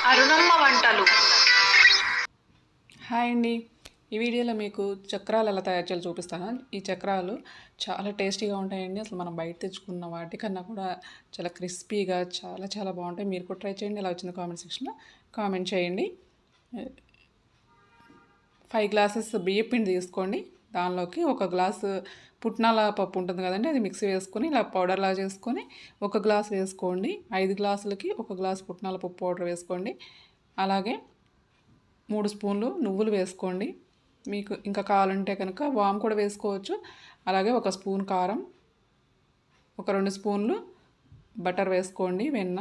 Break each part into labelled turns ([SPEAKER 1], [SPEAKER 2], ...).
[SPEAKER 1] అరుణమ్మ వంటలు.
[SPEAKER 2] హాయ్ అండి. ఈ వీడియోలో మీకు చక్రాలు ఎలా తయారు చేయాలో చూపిస్తాను. ఈ చక్రాలు చాలా టేస్టీగా ఉంటాయండి. అసలు మనం బయట తెచ్చుకున్న వాటికన్నా కూడా చాలా క్రిస్పీగా చాలా చాలా బాగుంటాయి. మీరు కూడా ట్రై చేయండి. ఎలా వచ్చిందో కామెంట్ సెక్షన్లో కామెంట్ చేయండి. 5 గ్లాసెస్ బియ్యం పిండి తీసుకోండి. దానిలోకి 1 గ్లాసు పుట్నాల పప్పు ఉంటుంది కదండి, అది మిక్సీ వేసుకొని ఇలా పౌడర్లా చేసుకొని 1 గ్లాస్ వేసుకోండి. 5 గ్లాసులకి 1 గ్లాసు పుట్నాల పప్పు పౌడర్ వేసుకోండి. అలాగే 3 స్పూన్లు నువ్వులు వేసుకోండి. మీకు ఇంకా కావాలంటే కనుక వాము కూడా వేసుకోవచ్చు. అలాగే 1 స్పూన్ కారం, ఒక 2 స్పూన్లు బటర్ వేసుకోండి. వెన్న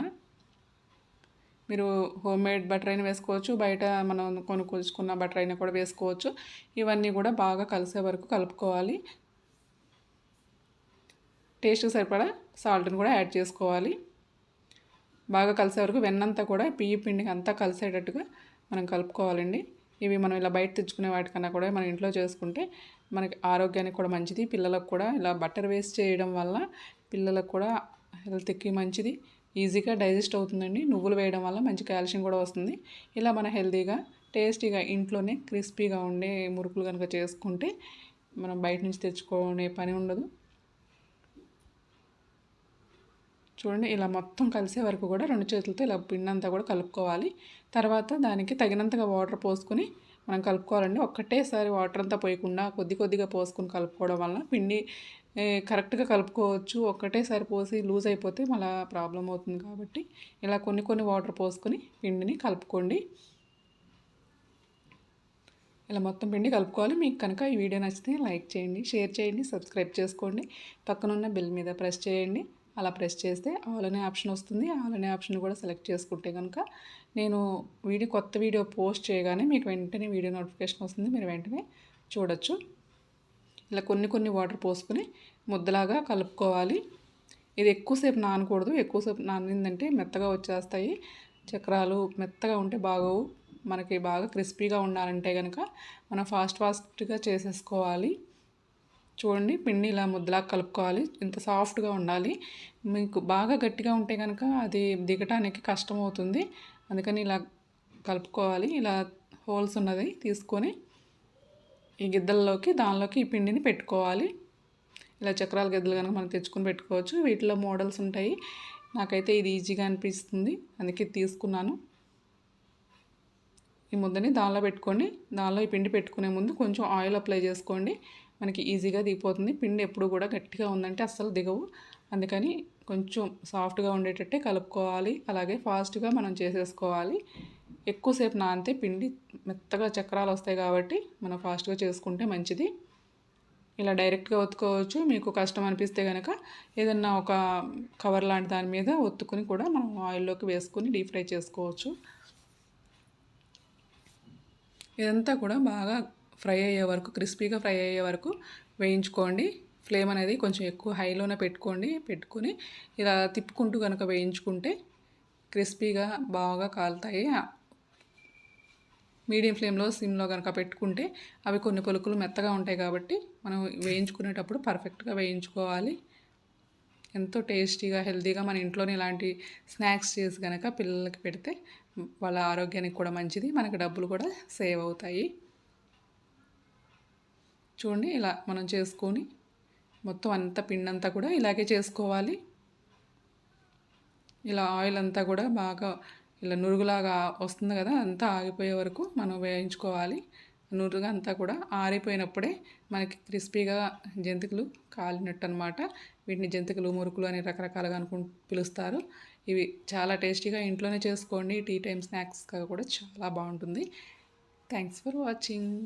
[SPEAKER 2] మీరు హోమ్ మేడ్ బటర్ అయినా వేసుకోవచ్చు, బయట మనం కొనుక్కొచ్చుకున్న బటర్ అయినా కూడా వేసుకోవచ్చు. ఇవన్నీ కూడా బాగా కలిసే వరకు కలుపుకోవాలి. టేస్ట్ సరిపడా సాల్ట్ని కూడా యాడ్ చేసుకోవాలి. బాగా కలిసే వరకు వెన్నంతా కూడా బియ్య పిండికి అంతా కలిసేటట్టుగా మనం కలుపుకోవాలండి. ఇవి మనం ఇలా బయట తెచ్చుకునే వాటికన్నా కూడా మనం ఇంట్లో చేసుకుంటే మనకి ఆరోగ్యానికి కూడా మంచిది. పిల్లలకు కూడా ఇలా బటర్ వేస్ట్ చేయడం వల్ల పిల్లలకు కూడా హెల్త్కి మంచిది, ఈజీగా డైజెస్ట్ అవుతుందండి. నువ్వులు వేయడం వల్ల మంచి కాల్షియం కూడా వస్తుంది. ఇలా మన హెల్తీగా టేస్టీగా ఇంట్లోనే క్రిస్పీగా ఉండే మురుకులు కనుక చేసుకుంటే మనం బయట నుంచి తెచ్చుకునే పని ఉండదు. చూడండి, ఇలా మొత్తం కలిసే వరకు కూడా 2 చేతులతో ఇలా పిండి అంతా కూడా కలుపుకోవాలి. తర్వాత దానికి తగినంతగా వాటర్ పోసుకొని మనం కలుపుకోవాలండి. ఒక్కటేసారి వాటర్ అంతా పోయకుండా కొద్ది కొద్దిగా పోసుకొని కలుపుకోవడం వల్ల పిండి కరెక్ట్గా కలుపుకోవచ్చు. ఒక్కటేసారి పోసి లూజ్ అయిపోతే మళ్ళీ ప్రాబ్లం అవుతుంది. కాబట్టి ఇలా కొన్ని కొన్ని వాటర్ పోసుకొని పిండిని కలుపుకోండి. ఇలా మొత్తం పిండి కలుపుకోవాలి. మీకు కనుక ఈ వీడియో నచ్చితే లైక్ చేయండి, షేర్ చేయండి, సబ్స్క్రైబ్ చేసుకోండి. పక్కనున్న బెల్ మీద ప్రెస్ చేయండి. అలా ప్రెస్ చేస్తే ఆల్ అనే ఆప్షన్ వస్తుంది. ఆల్ అనే ఆప్షన్ కూడా సెలెక్ట్ చేసుకుంటే కనుక నేను కొత్త వీడియో పోస్ట్ చేయగానే మీకు వెంటనే వీడియో నోటిఫికేషన్ వస్తుంది. మీరు వెంటనే చూడొచ్చు. ఇలా కొన్ని కొన్ని వాటర్ పోసుకొని ముద్దలాగా కలుపుకోవాలి. ఇది ఎక్కువసేపు నానకూడదు. ఎక్కువసేపు నానిందంటే మెత్తగా వచ్చేస్తాయి. చక్రాలు మెత్తగా ఉంటే బాగోవు. మనకి బాగా క్రిస్పీగా ఉండాలంటే కనుక మనం ఫాస్ట్గా చేసేసుకోవాలి. చూడండి, పిండి ఇలా ముద్దలా కలుపుకోవాలి. ఇంత సాఫ్ట్గా ఉండాలి. మీకు బాగా గట్టిగా ఉంటే కనుక అది దిగటానికి కష్టం అవుతుంది. అందుకని ఇలా కలుపుకోవాలి. ఇలా హోల్స్ ఉన్నది తీసుకొని ఈ గిద్దల్లోకి దానిలోకి ఈ పిండిని పెట్టుకోవాలి. ఇలా చక్రాల గిద్దలు కనుక మనం తెచ్చుకొని పెట్టుకోవచ్చు. వీటిలో మోడల్స్ ఉంటాయి. నాకైతే ఇది ఈజీగా అనిపిస్తుంది, అందుకే తీసుకున్నాను. ఈ ముద్దని దానిలో పెట్టుకోండి. దానిలో ఈ పిండి పెట్టుకునే ముందు కొంచెం ఆయిల్ అప్లై చేసుకోండి. మనకి ఈజీగా దిగిపోతుంది. పిండి ఎప్పుడు కూడా గట్టిగా ఉందంటే అస్సలు దిగవు. అందుకని కొంచెం సాఫ్ట్గా ఉండేటట్టే కలుపుకోవాలి. అలాగే ఫాస్ట్గా మనం చేసేసుకోవాలి. ఎక్కువసేపు నానితే పిండి మెత్తగా చక్రాలు వస్తాయి. కాబట్టి మనం ఫాస్ట్గా చేసుకుంటే మంచిది. ఇలా డైరెక్ట్గా ఒత్తుకోవచ్చు. మీకు కష్టం అనిపిస్తే కనుక ఏదన్నా ఒక కవర్ లాంటి దాని మీద ఒత్తుకొని కూడా మనం ఆయిల్లోకి వేసుకొని డీప్ ఫ్రై చేసుకోవచ్చు. ఇదంతా కూడా బాగా ఫ్రై అయ్యే వరకు, క్రిస్పీగా ఫ్రై అయ్యే వరకు వేయించుకోండి. ఫ్లేమ్ అనేది కొంచెం ఎక్కువ హైలోనే పెట్టుకొని ఇలా తిప్పుకుంటూ కనుక వేయించుకుంటే క్రిస్పీగా బాగా కాలుతాయి. మీడియం ఫ్లేమ్లో సిమ్లో కనుక పెట్టుకుంటే అవి కొన్ని పలుకులు మెత్తగా ఉంటాయి. కాబట్టి మనం వేయించుకునేటప్పుడు పర్ఫెక్ట్గా వేయించుకోవాలి. ఎంతో టేస్టీగా హెల్తీగా మన ఇంట్లోనే ఇలాంటి స్నాక్స్ చేసి కనుక పిల్లలకి పెడితే వాళ్ళ ఆరోగ్యానికి కూడా మంచిది, మనకి డబ్బులు కూడా సేవ్ అవుతాయి. చూడండి, ఇలా మనం చేసుకొని మొత్తం అంతా పిండి అంతా కూడా ఇలాగే చేసుకోవాలి. ఇలా ఆయిల్ అంతా కూడా బాగా ఇలా నురుగులాగా వస్తుంది కదా, అంతా ఆగిపోయే వరకు మనం వేయించుకోవాలి. నురుగు అంతా కూడా ఆరిపోయినప్పుడే మనకి క్రిస్పీగా జంతికలు కాలినట్టు అనమాట. వీటిని జంతికలు, మురుకులు అని రకరకాలుగా పిలుస్తారు. ఇవి చాలా టేస్టీగా ఇంట్లోనే చేసుకోండి. టీ టైం స్నాక్స్గా కూడా చాలా బాగుంటుంది. Thanks for watching.